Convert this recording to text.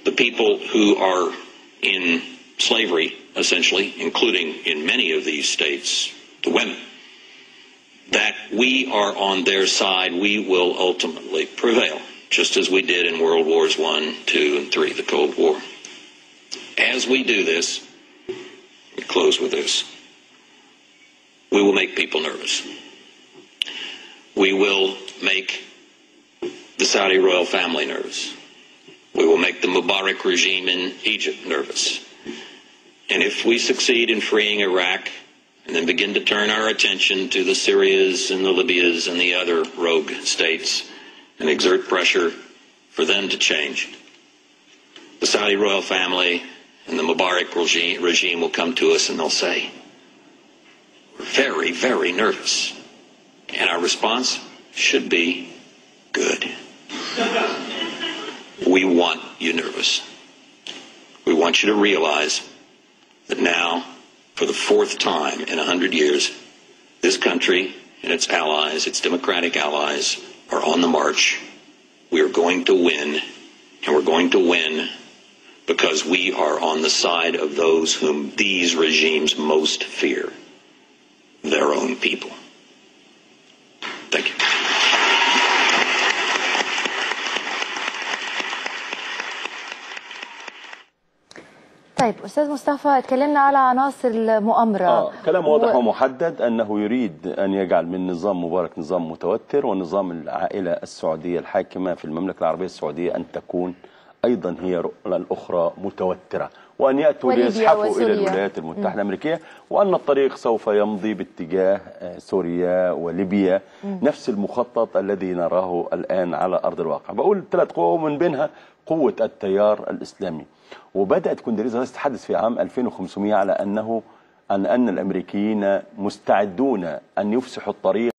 the people who are in slavery, essentially, including in many of these states, the women, that we are on their side. We will ultimately prevail, just as we did in World Wars I, II, and III, the Cold War. As we do this, we close with this, we will make people nervous. We will make the Saudi royal family nervous. We will make the Mubarak regime in Egypt nervous. And if we succeed in freeing Iraq and then begin to turn our attention to the Syrias and the Libyas and the other rogue states and exert pressure for them to change, the Saudi royal family and the Mubarak regime will come to us and they'll say, we're very, very nervous. And our response should be good. We want you nervous. We want you to realize that now, for the fourth time in 100 years, this country and its allies, its democratic allies, are on the march. We are going to win, and we're going to win because we are on the side of those whom these regimes most fear, their own people. Thank you. طيب أستاذ مصطفى، اتكلمنا على عناصر المؤامرة. كلام واضح ومحدد أنه يريد أن يجعل من نظام مبارك نظام متوتر، ونظام العائلة السعودية الحاكمة في المملكة العربية السعودية أن تكون أيضا هي الأخرى متوترة، وأن يأتوا ليزحفوا إلى الولايات المتحدة الأمريكية، وأن الطريق سوف يمضي باتجاه سوريا وليبيا، نفس المخطط الذي نراه الآن على أرض الواقع. بقول 3 قوى من بينها قوة التيار الإسلامي. وبدأت كوندريزا رايس تتحدث في عام 2500 على أن الأمريكيين مستعدون أن يفسحوا الطريق